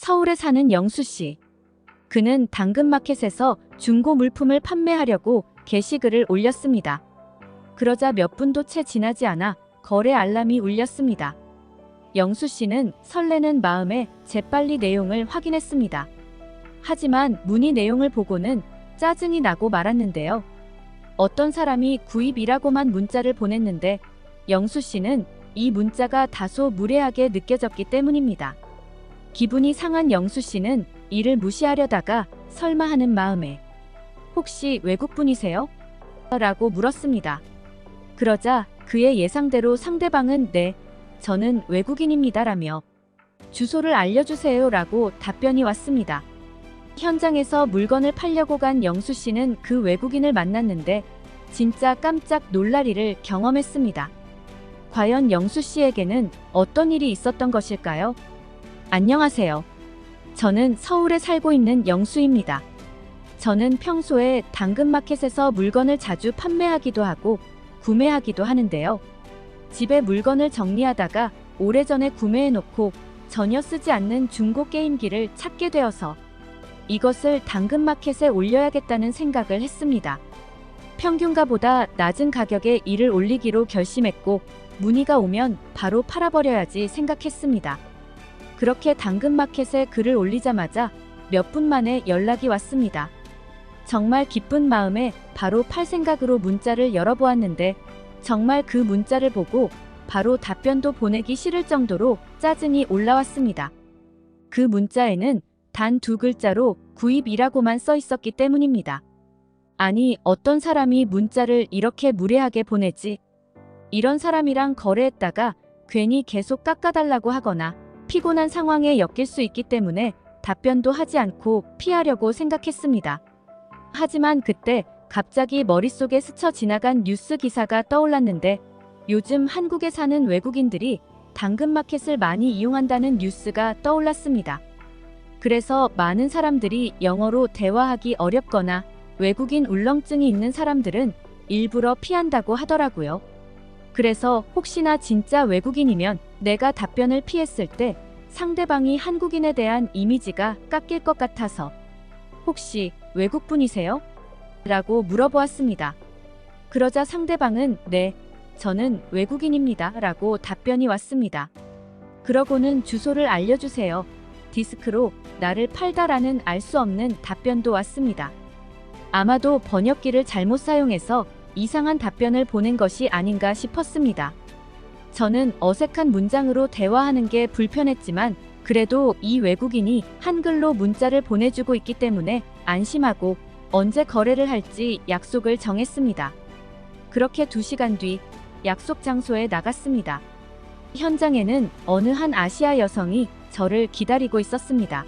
서울에 사는 영수 씨. 그는 당근마켓에서 중고 물품을 판매하려고 게시글을 올렸습니다. 그러자 몇 분도 채 지나지 않아 거래 알람이 울렸습니다. 영수 씨는 설레는 마음에 재빨리 내용을 확인했습니다. 하지만 문의 내용을 보고는 짜증이 나고 말았는데요. 어떤 사람이 구입이라고만 문자를 보냈는데 영수 씨는 이 문자가 다소 무례하게 느껴졌기 때문입니다. 기분이 상한 영수 씨는 이를 무시하려다가 설마 하는 마음에 혹시 외국분이세요? 라고 물었습니다. 그러자 그의 예상대로 상대방은 네, 저는 외국인입니다 라며 주소를 알려주세요 라고 답변이 왔습니다. 현장에서 물건을 팔려고 간 영수 씨는 그 외국인을 만났는데 진짜 깜짝 놀랄 일을 경험했습니다. 과연 영수 씨에게는 어떤 일이 있었던 것일까요? 안녕하세요. 저는 서울에 살고 있는 영수입니다. 저는 평소에 당근마켓에서 물건을 자주 판매하기도 하고 구매하기도 하는데요. 집에 물건을 정리하다가 오래전에 구매해놓고 전혀 쓰지 않는 중고 게임기를 찾게 되어서 이것을 당근마켓에 올려야겠다는 생각을 했습니다. 평균가보다 낮은 가격에 이를 올리기로 결심했고 문의가 오면 바로 팔아버려야지 생각했습니다. 그렇게 당근마켓에 글을 올리자마자 몇 분 만에 연락이 왔습니다. 정말 기쁜 마음에 바로 팔 생각으로 문자를 열어보았는데 정말 그 문자를 보고 바로 답변도 보내기 싫을 정도로 짜증이 올라왔습니다. 그 문자에는 단 2글자로 구입이라고만 써 있었기 때문입니다. 아니, 어떤 사람이 문자를 이렇게 무례하게 보내지? 이런 사람이랑 거래했다가 괜히 계속 깎아달라고 하거나 피곤한 상황에 엮일 수 있기 때문에 답변도 하지 않고 피하려고 생각했습니다. 하지만 그때 갑자기 머릿속에 스쳐 지나간 뉴스 기사가 떠올랐는데 요즘 한국에 사는 외국인들이 당근마켓을 많이 이용한다는 뉴스가 떠올랐습니다. 그래서 많은 사람들이 영어로 대화하기 어렵거나 외국인 울렁증이 있는 사람들은 일부러 피한다고 하더라고요. 그래서 혹시나 진짜 외국인이면 내가 답변을 피했을 때 상대방이 한국인에 대한 이미지가 깎일 것 같아서 혹시 외국분이세요? 라고 물어보았습니다. 그러자 상대방은 네, 저는 외국인입니다 라고 답변이 왔습니다. 그러고는 주소를 알려주세요. 디스크로 나를 팔다라는 알 수 없는 답변도 왔습니다. 아마도 번역기를 잘못 사용해서 이상한 답변을 보낸 것이 아닌가 싶었습니다. 저는 어색한 문장으로 대화하는 게 불편했지만 그래도 이 외국인이 한글로 문자를 보내주고 있기 때문에 안심하고 언제 거래를 할지 약속을 정했습니다. 그렇게 2시간 뒤 약속 장소에 나갔습니다. 현장에는 어느 한 아시아 여성이 저를 기다리고 있었습니다.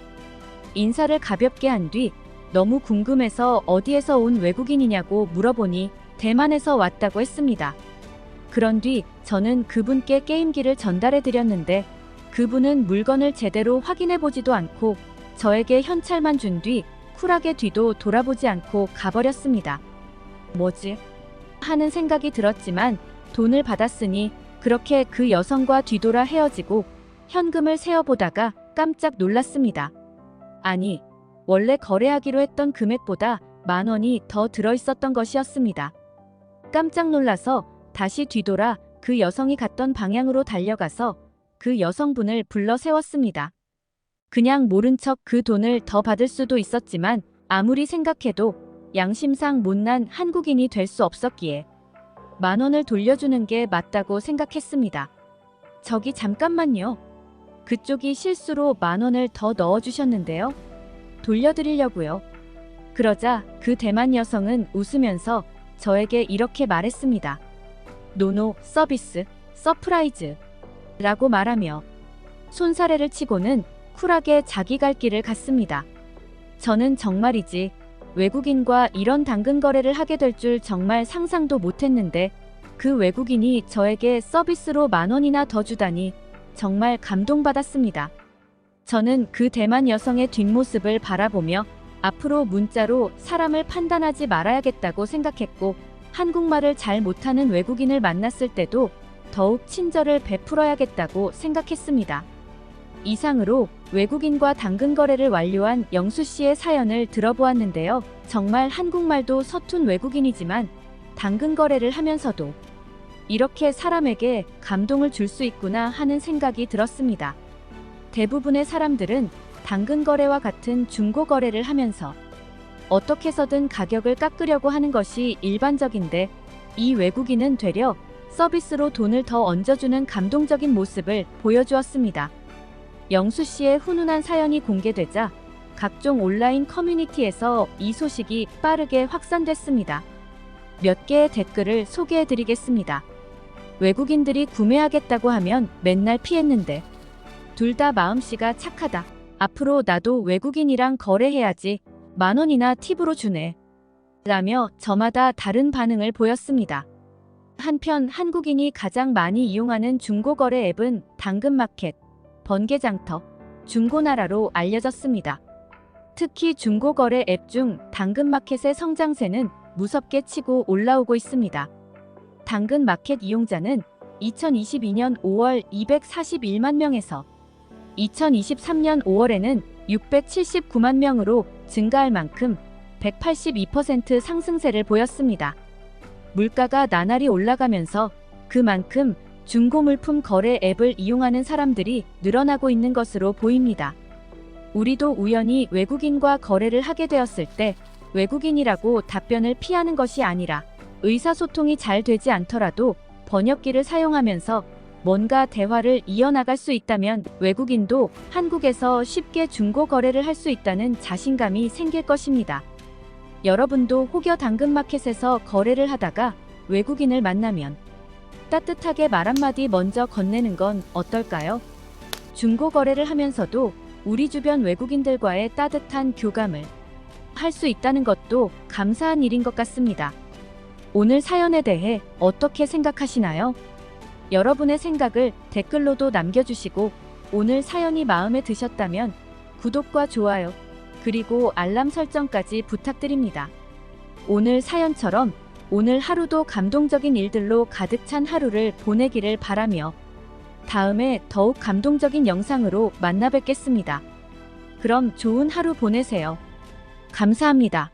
인사를 가볍게 한 뒤 너무 궁금해서 어디에서 온 외국인이냐고 물어보니 대만에서 왔다고 했습니다. 그런 뒤 저는 그분께 게임기를 전달해 드렸는데 그분은 물건을 제대로 확인해 보지도 않고 저에게 현찰만 준 뒤 쿨하게 뒤도 돌아보지 않고 가버렸습니다. 뭐지? 하는 생각이 들었지만 돈을 받았으니 그렇게 그 여성과 뒤돌아 헤어지고 현금을 세어보다가 깜짝 놀랐습니다. 아니, 원래 거래하기로 했던 금액보다 10,000원이 더 들어있었던 것이었습니다. 깜짝 놀라서 다시 뒤돌아 그 여성이 갔던 방향으로 달려가서 그 여성분을 불러 세웠습니다. 그냥 모른 척 그 돈을 더 받을 수도 있었지만 아무리 생각해도 양심상 못난 한국인이 될 수 없었기에 10,000원을 돌려주는 게 맞다고 생각했습니다. 저기 잠깐만요. 그쪽이 실수로 10,000원을 더 넣어주셨는데요. 돌려드리려고요. 그러자 그 대만 여성은 웃으면서 저에게 이렇게 말했습니다. 노노, 서비스, 서프라이즈 라고 말하며 손사래를 치고는 쿨하게 자기 갈 길을 갔습니다. 저는 정말이지 외국인과 이런 당근 거래를 하게 될 줄 정말 상상도 못했는데 그 외국인이 저에게 서비스로 10,000원이나 더 주다니 정말 감동받았습니다. 저는 그 대만 여성의 뒷모습을 바라보며 앞으로 문자로 사람을 판단하지 말아야겠다고 생각했고 한국말을 잘 못하는 외국인을 만났을 때도 더욱 친절을 베풀어야겠다고 생각했습니다. 이상으로 외국인과 당근 거래를 완료한 영수 씨의 사연을 들어보았는데요. 정말 한국말도 서툰 외국인이지만 당근 거래를 하면서도 이렇게 사람에게 감동을 줄 수 있구나 하는 생각이 들었습니다. 대부분의 사람들은 당근 거래와 같은 중고 거래를 하면서 어떻게 해서든 가격을 깎으려고 하는 것이 일반적인데, 이 외국인은 되려 서비스로 돈을 더 얹어주는 감동적인 모습을 보여주었습니다. 영수 씨의 훈훈한 사연이 공개되자 각종 온라인 커뮤니티에서 이 소식이 빠르게 확산됐습니다. 몇 개의 댓글을 소개해드리겠습니다. 외국인들이 구매하겠다고 하면 맨날 피했는데 둘 다 마음씨가 착하다. 앞으로 나도 외국인이랑 거래해야지. 10,000원이나 팁으로 주네. 라며 저마다 다른 반응을 보였습니다. 한편 한국인이 가장 많이 이용하는 중고거래 앱은 당근마켓, 번개장터, 중고나라로 알려졌습니다. 특히 중고거래 앱 중 당근마켓의 성장세는 무섭게 치고 올라오고 있습니다. 당근마켓 이용자는 2022년 5월 241만 명에서 2023년 5월에는 679만 명으로 증가할 만큼 182% 상승세를 보였습니다. 물가가 나날이 올라가면서 그만큼 중고 물품 거래 앱을 이용하는 사람들이 늘어나고 있는 것으로 보입니다. 우리도 우연히 외국인과 거래를 하게 되었을 때 외국인이라고 답변을 피하는 것이 아니라 의사소통이 잘 되지 않더라도 번역기를 사용하면서 뭔가 대화를 이어나갈 수 있다면 외국인도 한국에서 쉽게 중고 거래를 할 수 있다는 자신감이 생길 것입니다. 여러분도 혹여 당근마켓에서 거래를 하다가 외국인을 만나면 따뜻하게 말 한마디 먼저 건네는 건 어떨까요? 중고 거래를 하면서도 우리 주변 외국인들과의 따뜻한 교감을 할 수 있다는 것도 감사한 일인 것 같습니다. 오늘 사연에 대해 어떻게 생각하시나요? 여러분의 생각을 댓글로도 남겨주시고, 오늘 사연이 마음에 드셨다면 구독과 좋아요, 그리고 알람 설정까지 부탁드립니다. 오늘 사연처럼 오늘 하루도 감동적인 일들로 가득 찬 하루를 보내기를 바라며 다음에 더욱 감동적인 영상으로 만나 뵙겠습니다. 그럼 좋은 하루 보내세요. 감사합니다.